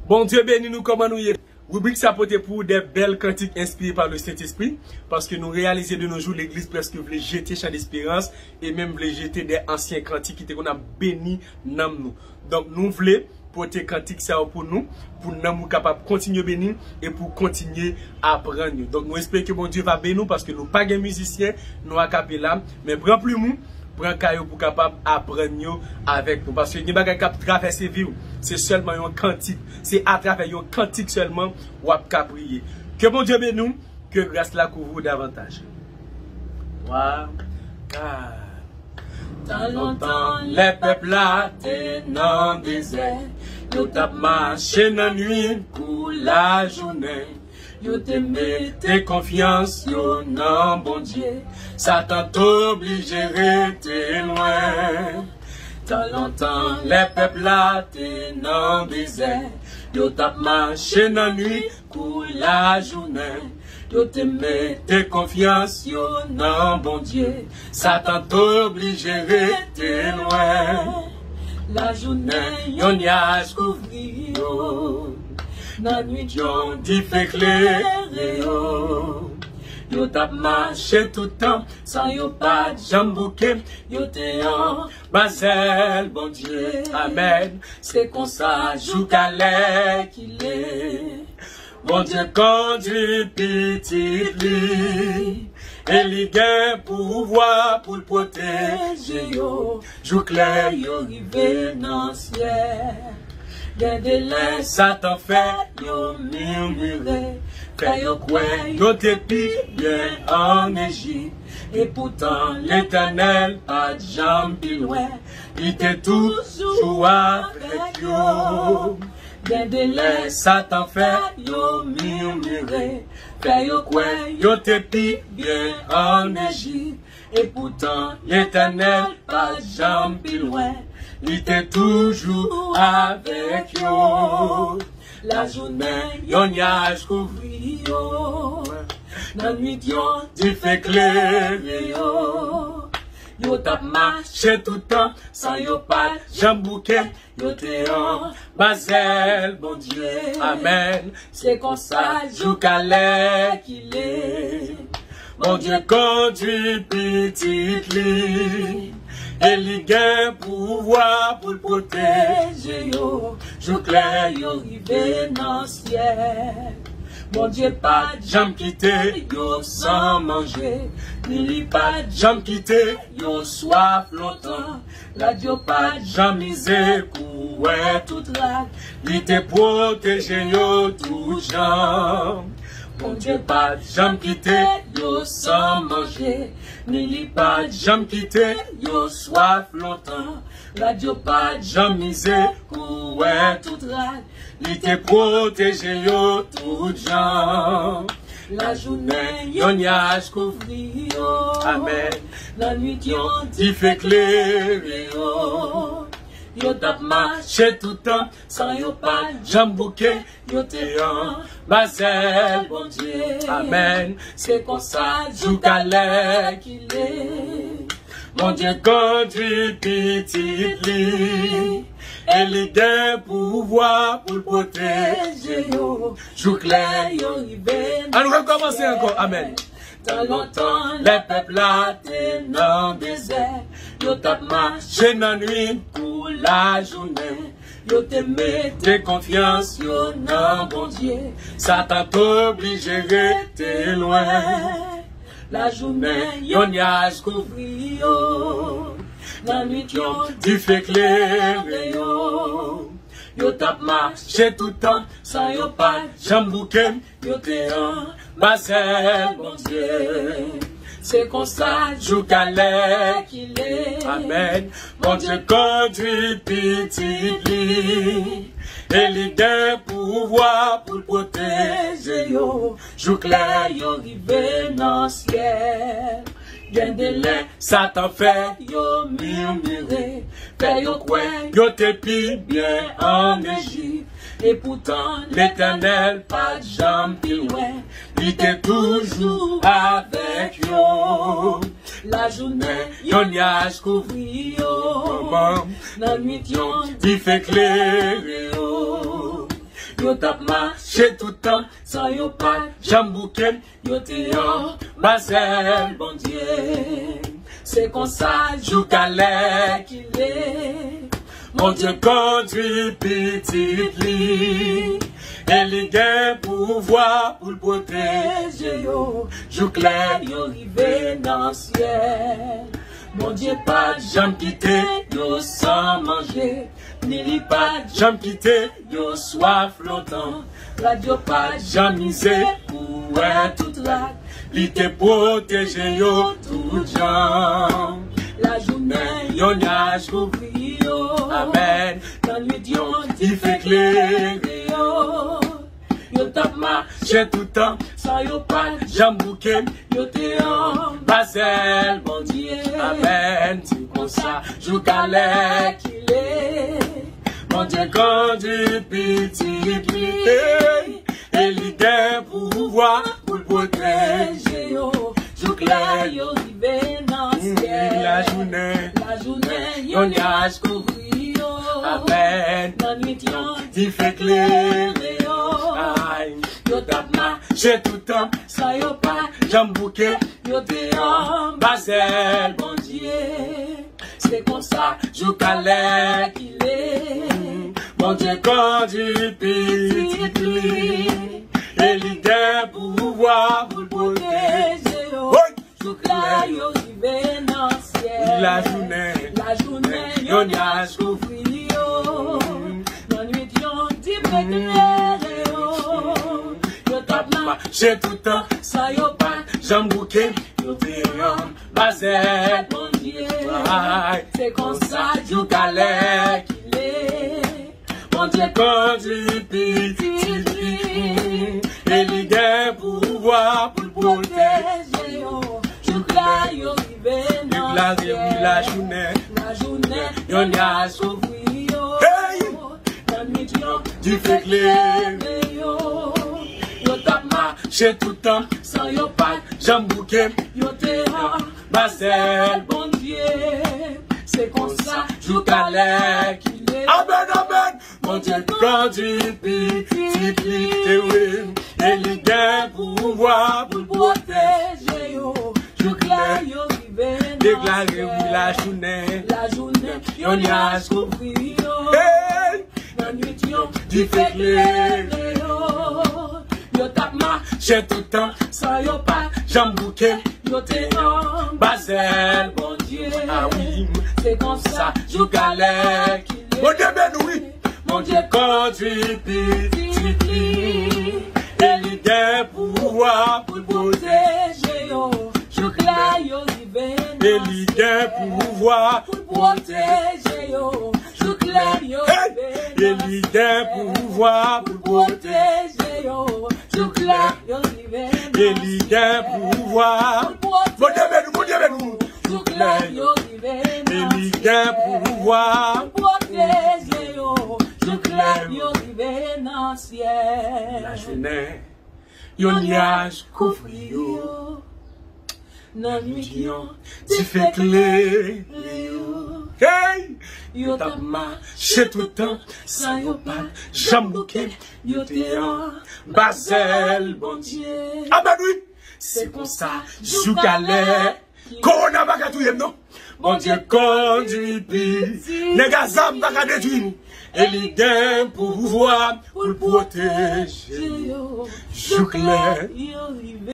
Bon Dieu bénis nous comment nous y est. Rubrique s'apporter pour des belles cantiques inspirées par le Saint-Esprit. Parce que nous réalisons de nos jours l'église presque voulait jeter chant d'espérance. Et même voulait jeter des anciens cantiques qui étaient qu'on a béni nam nous. Donc nous voulons porter cantiques ça pour nous nous capables de continuer à bénir et pour continuer à apprendre. Donc nous espérons que mon Dieu va bénir nous parce que nous pas des musiciens, nous à capella, mais prends plus mou. Prends caillou pour capable apprendre avec nous parce que n'y a pas capable traverser vie c'est seulement un cantique c'est à travers un cantique seulement ou à prier que mon Dieu bénisse nous que grâce la couvre davantage. Wow. Dans longtemps les peuples là étaient dans le désert, ils ont marché dans la nuit pour la journée. Yo te mette confiance yo nan bon Dieu, Satan t'oblige à rester loin. Dans longtemps les peuples là t'es dans le désert, yo t'a marché dans la nuit pour la journée. Yo te mette confiance yo nan bon Dieu, Satan t'oblige à rester loin. La journée yon nuage couvri yo, la nuit yon dit fait clairer yo. Yo t'a marché tout le temps sans yo pas de jambouquet. Yo te en basel bon Dieu. Amen. C'est comme ça jou calais qu'il est. Bon Dieu conduit petit li. Et li gen pouvoir pour le protéger yo. Jou clair yo rive dans ciel. Des délais, Satan fait, yo murmuré, fait yo kwe, yo tepi bien en Égypte. Et pourtant, l'Éternel, pas de jambes plus loin, il était toujours avec yo. Des délais, Satan fait, yo murmuré, fait yo kwe, yo tepi bien en Égypte. Et pourtant, l'Éternel, pas de jambes plus loin, il était toujours avec yo. La journée, yon nuage couvri yo. La nuit, yon dit fait clairer yo. Yo t'a marché tout le temps, sans yo pas jambouquet. Yo te en basel, bon Dieu. Amen. C'est comme ça, jou calais qu'il est. Bon Dieu conduit petit li. Et li gen pouvoir pour le protéger yo. Jou clair yo rive dans ciel. Bon Dieu pas de jambes quitter yo sans manger. Ni li pas de jambes quitter yo soif longtemps. La Dieu pas de jambes misé coué toute la. Li te protégé yo tout gens. Bon Dieu pas de jambes quitter yo sans manger. Ni li pas de jambes quitter yo soif longtemps. La Dieu pas de jambes misé coué toute rade. Li te protégé yo tout gens. La journée yon nuage couvri yo. Amen. La nuit yon dit fait clairer yo. Yo t'a marché tout le temps, sans yo pas de jambouquet. Yo te en basel, bon Dieu. Amen. C'est comme ça, jou calais qu'il est. Mon Dieu conduit petit li. Et li gen pouvoir pour le protéger yo. Jou clair yo rive. On recommence encore. Amen. Dans longtemps, les peuples là t'es dans le désert. Yo t'a marché dans la nuit pour la journée. Yo te mette confiance yo nan bon Dieu. Satan t'oblige à rester loin. La journée, yon nuage couvri yo. La nuit, yon dit fait clairer yo. Yo t'a marché tout le temps, sans yo pas jambouquet. Yo te en basel, bon Dieu. C'est comme ça, jou calais qu'il est. Amen. Mon Dieu conduit petit li. Et li gen pouvoir pour le protéger yo. Jou clair yo rive dans ciel. Gen délai, Satan fait yo murmurer. Fait yo kwe, yo tepi bien en Égypte. Et pourtant, l'Éternel, pas de jambes plus loin, il était toujours avec yo. La journée, yon nuage couvri yo. La nuit, yon dit fait clairer yo. Yo tap marché tout temps, sans yo pas jambouken. Yo te yon basel, bon Dieu. C'est comme ça, jou calais qu'il est. Mon Dieu conduit petit lit. Et li gen pouvoir pour le protéger yo. Jou clair yo rive dans ciel. Mon Dieu pas jamais quitté yo sans manger. Ni li pas jamais quitté yo soif longtemps. Radio pas jamais misé pour toute la. Li te protégé yo tout gens. La journée yo nyage couvri yo. Amen. Dans nuit yo il fait clair yo. Yo tap marché tout temps, sans yo pas jambouken. Yo te en basel, bon Dieu. Amen. C'est comme ça, jou calais qu'il est. Mon Dieu conduit petit lit. Et li gen pouvoir pour le protéger yo. Jou clair yo rive dans ciel. La journée, yo nyage couvri yo. Amen. Dans nuit yo, il fait clair yo. Yo tap marché tout temps, sans yo pas jambouken. Yo te en basel, bon Dieu. C'est comme ça, jou calais qu'il est. Mon Dieu conduit petit lit. Et li gen pouvoir pour le protéger yo. Jou clair yo rive dans ciel. La journée, yo nyage couvri yo. Dans nuit yo, di fait clair yo. Yo tap marché tout temps, sans yo pas jambouken. Yo te en basel, bon Dieu. C'est comme ça, jou calais qu'il est. Mon Dieu conduit petit lit. Et li gen pouvoir pour le protéger yo. Jou clair yo rive dans ciel. La journée, yo nyage couvri yo. Dans nuit yo, du fait clair yo. Yo tap marché tout temps, sans yo pas jambouken. Yo te en basel, bon Dieu. C'est comme ça, jou calais qu'il est. Amen, amen. Mon Dieu conduit petit lit. Et li gen pouvoir pour le protéger yo. Jou clair yo rive déclaré oui la journée, yo nyage couvri yo. Dans nuit yo, du fait clair yo. Yo tap marché tout temps, sans yo pas jambouken. Yo te en basel, bon Dieu. Ah oui, c'est comme ça, jou calais qu'il est. Mon Dieu ben oui. Mon Dieu conduit petit lit. Et li gen pouvoir pour le protéger yo. Jou clair yo rive Et li gen pouvoir pour le protéger yo. Jou clair yo rive Et li gen pouvoir pour le protéger yo. Jou clair yo rive Et li gen pouvoir. Mon Dieu ben nous. Jou clair yo rive Et li gen pouvoir. protéger yo. Jou clair yo rive dans ciel. La journée, yo nyage couvri yo. Dans nuit yo, Tu fais clair. yo. Hey! Yo Tap tap marché tout temps, sans yo pas jambouken. yo te en basel, bon Dieu. Ah ben oui! C'est pour ça, jou calais. Corona baka touye non? Bon Dieu conduit petit. Nègre zam baka détruire. Et li gen pouvoir pour le protéger. yo. Jou clair. Yo rive